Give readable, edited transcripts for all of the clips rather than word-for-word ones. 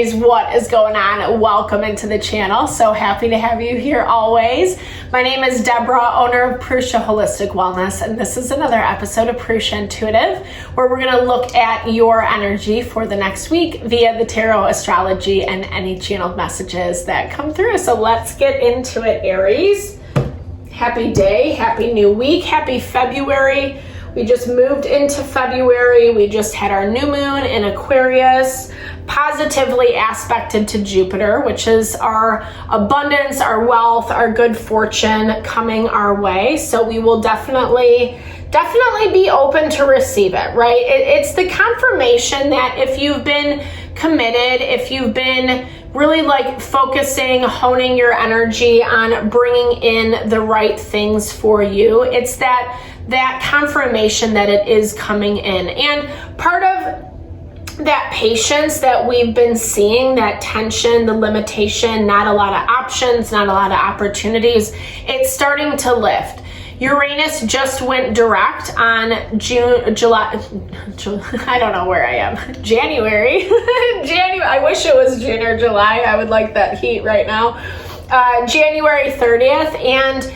Aries, what is going on? Welcome into the channel. So happy to have you here always. My name is Deborah, owner of Purusha Holistic Wellness, and this is another episode of Purusha Intuitive, where we're going to look at your energy for the next week via the tarot, astrology, and any channeled messages that come through. So let's get into it, Aries. Happy day, happy new week, happy February. We just moved into February. We just had our new moon in Aquarius, positively aspected to Jupiter, which is our abundance, our wealth, our good fortune coming our way. So we will definitely be open to receive it, right? It's the confirmation that if you've been committed, if you've been really like focusing, honing your energy on bringing in the right things for you, it's that confirmation that it is coming in. And part of that patience that we've been seeing, that tension, the limitation, not a lot of options, not a lot of opportunities, it's starting to lift. Uranus just went direct on January. I wish it was June or July. I would like that heat right now. January 30th, and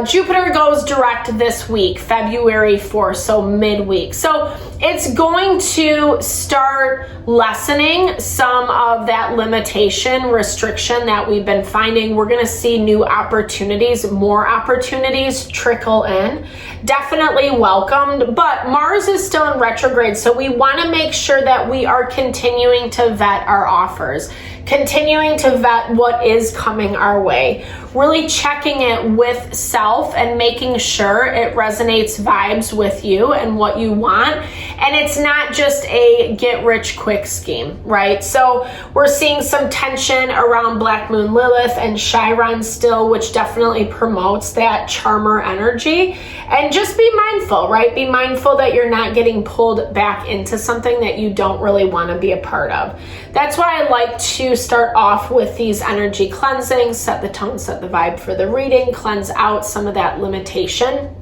Jupiter goes direct this week, February 4th, so midweek. So it's going to start lessening some of that limitation, restriction that we've been finding. We're going to see new opportunities, more opportunities trickle in. Definitely welcomed, but Mars is still in retrograde, so we want to make sure that we are continuing to vet our offers, continuing to vet what is coming our way, really checking it with self and making sure it resonates vibes with you and what you want. And it's not just a get rich quick scheme, right? So we're seeing some tension around Black Moon Lilith and Chiron still, which definitely promotes that charmer energy. And just be mindful, right? Be mindful that you're not getting pulled back into something that you don't really want to be a part of. That's why I like to start off with these energy cleansings, set the tone, set the vibe for the reading, cleanse out some of that limitation.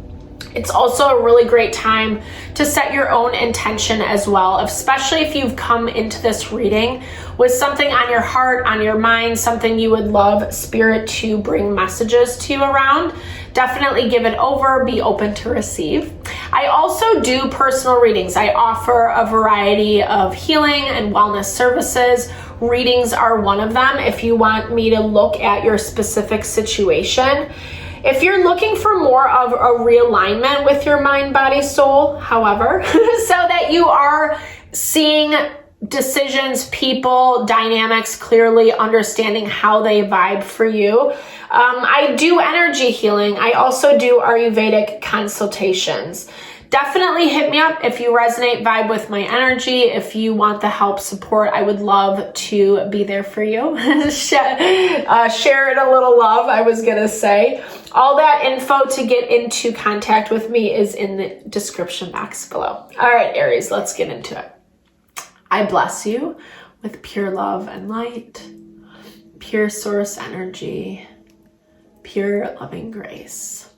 It's also a really great time to set your own intention as well, especially if you've come into this reading with something on your heart, on your mind, something you would love Spirit to bring messages to you around. Definitely give it over, be open to receive. I also do personal readings. I offer a variety of healing and wellness services. Readings are one of them if you want me to look at your specific situation. If you're looking for more of a realignment with your mind, body, soul, however, so that you are seeing decisions, people, dynamics clearly, understanding how they vibe for you. I do energy healing. I also do Ayurvedic consultations. Definitely hit me up if you resonate, vibe with my energy. If you want the help, support, I would love to be there for you. Share it a little love, I was going to say. All that info to get into contact with me is in the description box below. All right, Aries, let's get into it. I bless you with pure love and light, pure source energy, pure loving grace.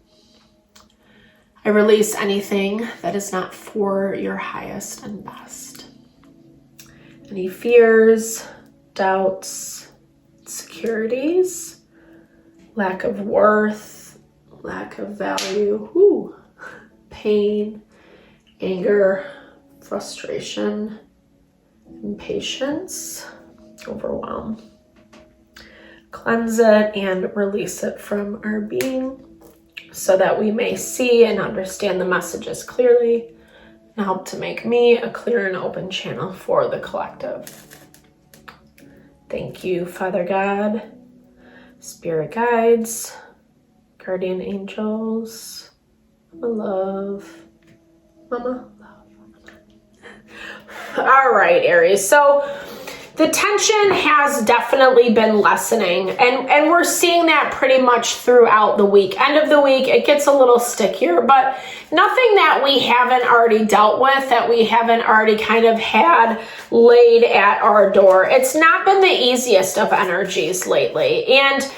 I release anything that is not for your highest and best. Any fears, doubts, insecurities, lack of worth, lack of value, pain, anger, frustration, impatience, overwhelm. Cleanse it and release it from our being so that we may see and understand the messages clearly and help to make me a clear and open channel for the collective. Thank you, Father God, Spirit guides, guardian angels, Mama love, Mama love. All right, Aries. So the tension has definitely been lessening, and we're seeing that pretty much throughout the week. End of the week, it gets a little stickier, but nothing that we haven't already dealt with, that we haven't already kind of had laid at our door. It's not been the easiest of energies lately, and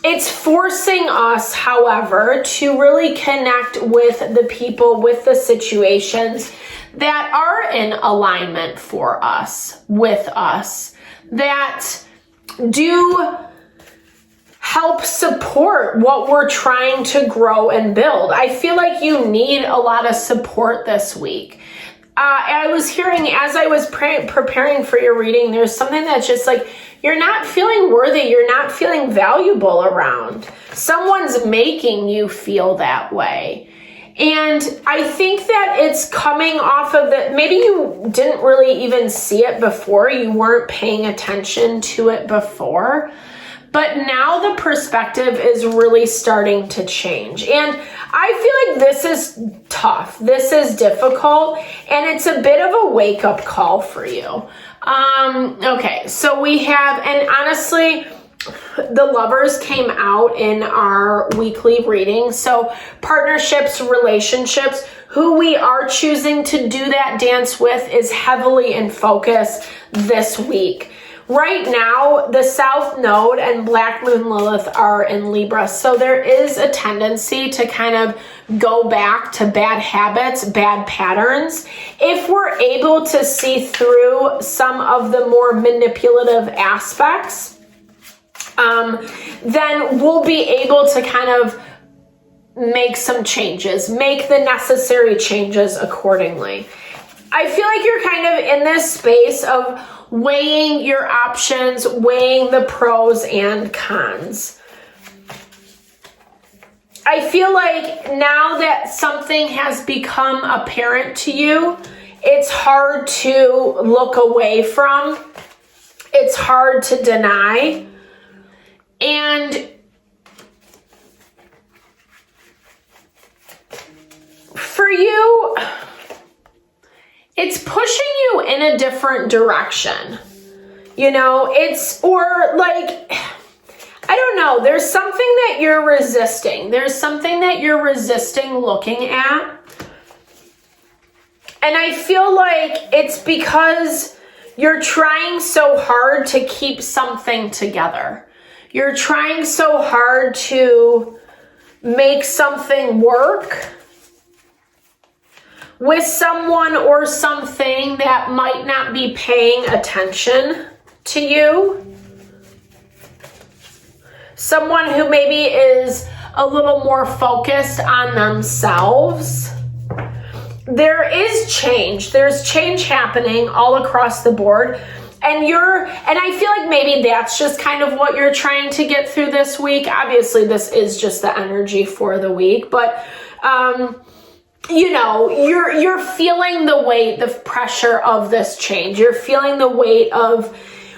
it's forcing us, however, to really connect with the people, with the situations that are in alignment for us, with us, that do help support what we're trying to grow and build. I feel like you need a lot of support this week. I was hearing as I was preparing for your reading, there's something that's just like, you're not feeling worthy, you're not feeling valuable around. Someone's making you feel that way. And I think that it's coming off of the, maybe you didn't really even see it before, you weren't paying attention to it before, but now the perspective is really starting to change. And I feel like this is tough, this is difficult, and it's a bit of a wake-up call for you. Okay, so we have, and honestly, the Lovers came out in our weekly reading. So partnerships, relationships, who we are choosing to do that dance with is heavily in focus this week. Right now, the South Node and Black Moon Lilith are in Libra. So there is a tendency to kind of go back to bad habits, bad patterns. If we're able to see through some of the more manipulative aspects, then we'll be able to kind of make some changes, make the necessary changes accordingly. I feel like you're kind of in this space of weighing your options, weighing the pros and cons. I feel like now that something has become apparent to you, it's hard to look away from. It's hard to deny. And for you, it's pushing you in a different direction. You know, it's, or like, I don't know, there's something that you're resisting. There's something that you're resisting looking at. And I feel like it's because you're trying so hard to keep something together. You're trying so hard to make something work with someone or something that might not be paying attention to you. Someone who maybe is a little more focused on themselves. There is change. There's change happening all across the board. And I feel like maybe that's just kind of what you're trying to get through this week. Obviously, this is just the energy for the week, but you know, you're feeling the weight, the pressure of this change. You're feeling the weight of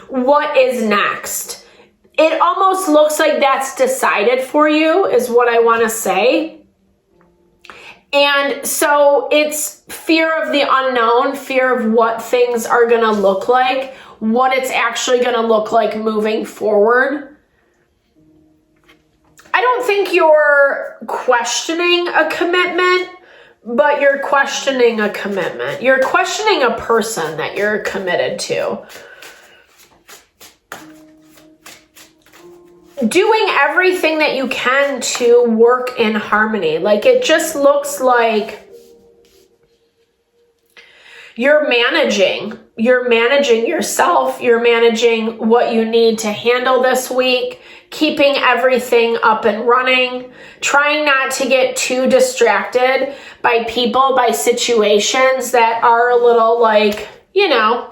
what is next. It almost looks like that's decided for you, is what I want to say. And so it's fear of the unknown, fear of what things are going to look like, what it's actually going to look like moving forward. I don't think you're questioning a commitment, but you're questioning a commitment. You're questioning a person that you're committed to. Doing everything that you can to work in harmony. Like, it just looks like you're managing yourself. You're managing what you need to handle this week, keeping everything up and running, trying not to get too distracted by people, by situations that are a little like, you know,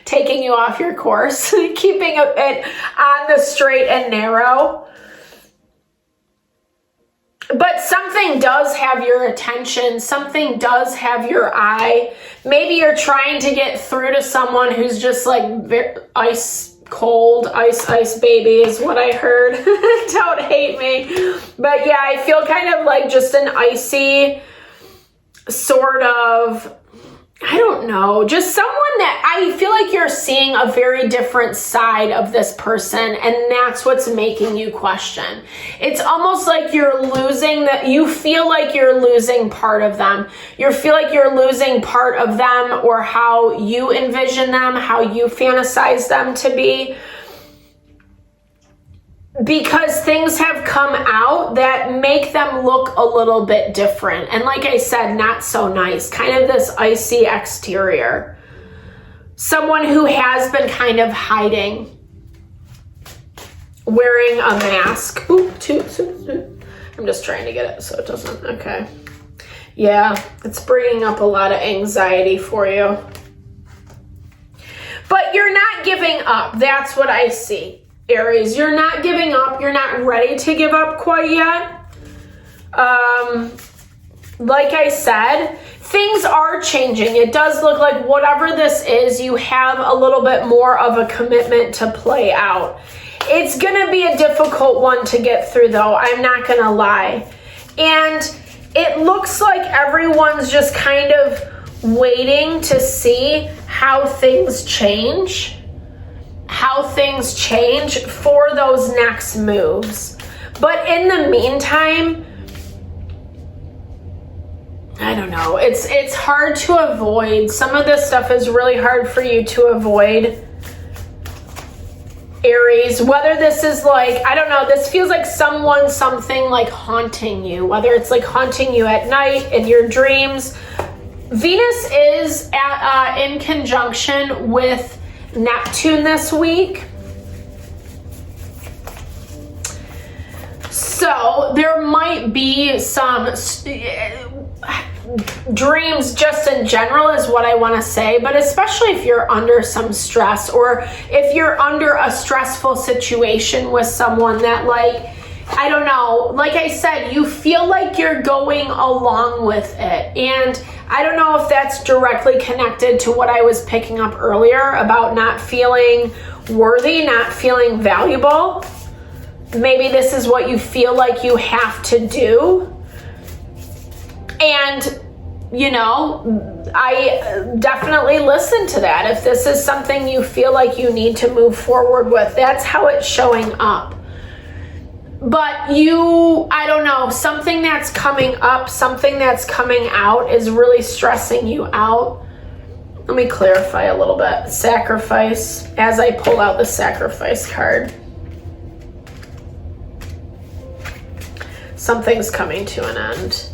taking you off your course, keeping it on the straight and narrow. But something does have your attention. Something does have your eye. Maybe you're trying to get through to someone who's just like ice cold, ice baby is what I heard. Don't hate me. But yeah, I feel kind of like just an icy sort of, I don't know, just someone that I feel like you're seeing a very different side of this person, and that's what's making you question. It's almost like you feel like you're losing part of them. You feel like you're losing part of them, or how you envision them, how you fantasize them to be. Because things have come out that make them look a little bit different. And like I said, not so nice. Kind of this icy exterior. someone who has been kind of hiding, wearing a mask. Ooh, I'm just trying to get it so it doesn't, okay. Yeah, it's bringing up a lot of anxiety for you. But you're not giving up. That's what I see, Aries. You're not giving up. You're not ready to give up quite yet. Like I said, things are changing. It does look like whatever this is, you have a little bit more of a commitment to play out. It's going to be a difficult one to get through, though. I'm not going to lie. And it looks like everyone's just kind of waiting to see how things change for those next moves. But in the meantime, I don't know. It's hard to avoid. Some of this stuff is really hard for you to avoid, Aries. Whether this is like, I don't know, this feels like something like haunting you, whether it's like haunting you at night in your dreams. Venus is in conjunction with Neptune this week. So there might be some dreams just in general is what I want to say, but especially if you're under some stress or if you're under a stressful situation with someone that, like, I don't know, like I said, you feel like you're going along with it. And I don't know if that's directly connected to what I was picking up earlier about not feeling worthy, not feeling valuable. Maybe this is what you feel like you have to do. And, you know, I definitely listen to that. If this is something you feel like you need to move forward with, that's how it's showing up. But I don't know, something that's coming up, something that's coming out is really stressing you out. Let me clarify a little bit. Sacrifice, as I pull out the Sacrifice card. Something's coming to an end.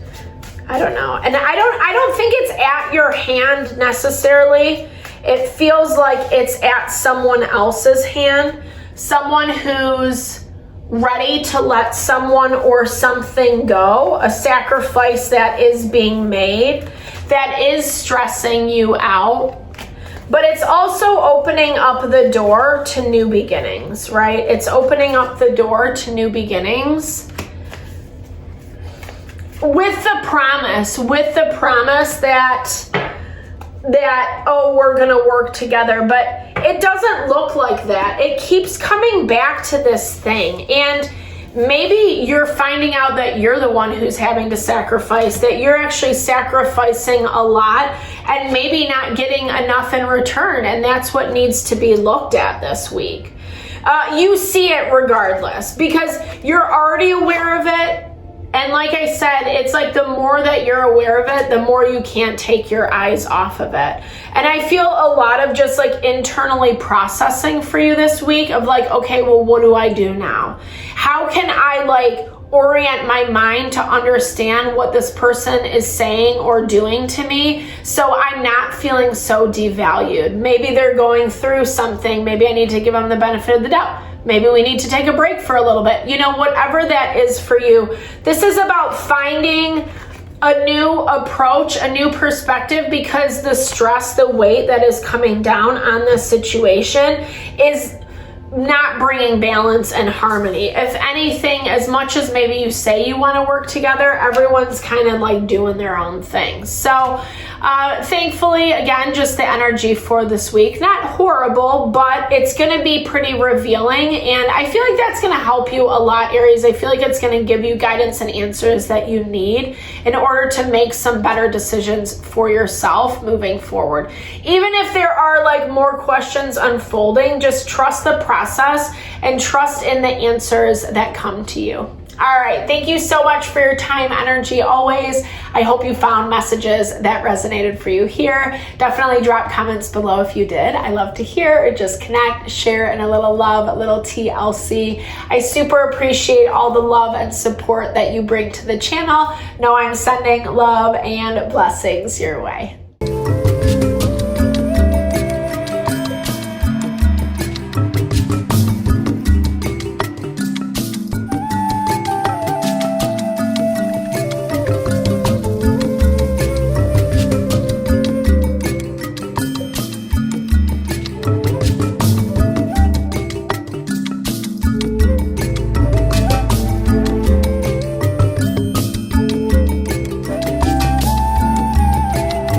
I don't know. And I don't think it's at your hand necessarily. It feels like it's at someone else's hand. Someone who's ready to let someone or something go. A sacrifice that is being made that is stressing you out. But it's also opening up the door to new beginnings, right? It's opening up the door to new beginnings. With the promise that, oh, we're going to work together. But it doesn't look like that. It keeps coming back to this thing. And maybe you're finding out that you're the one who's having to sacrifice, that you're actually sacrificing a lot and maybe not getting enough in return. And that's what needs to be looked at this week. You see it regardless because you're already aware of it. And like I said, it's like the more that you're aware of it, the more you can't take your eyes off of it. And I feel a lot of just like internally processing for you this week of like, okay, well, what do I do now? How can I like orient my mind to understand what this person is saying or doing to me so I'm not feeling so devalued? Maybe they're going through something. Maybe I need to give them the benefit of the doubt. Maybe we need to take a break for a little bit. You know, whatever that is for you. This is about finding a new approach, a new perspective, because the stress, the weight that is coming down on this situation is not bringing balance and harmony. If anything, as much as maybe you say you want to work together, everyone's kind of like doing their own thing. So thankfully, again, just the energy for this week, not horrible, but it's going to be pretty revealing. And I feel like that's going to help you a lot, Aries. I feel like it's going to give you guidance and answers that you need in order to make some better decisions for yourself moving forward. Even if there are like more questions unfolding, just trust the process and trust in the answers that come to you. All right, thank you so much for your time, energy, always. I hope you found messages that resonated for you here. Definitely drop comments below if you did. I love to hear or just connect, share, and a little love, a little TLC. I super appreciate all the love and support that you bring to the channel. Know I'm sending love and blessings your way.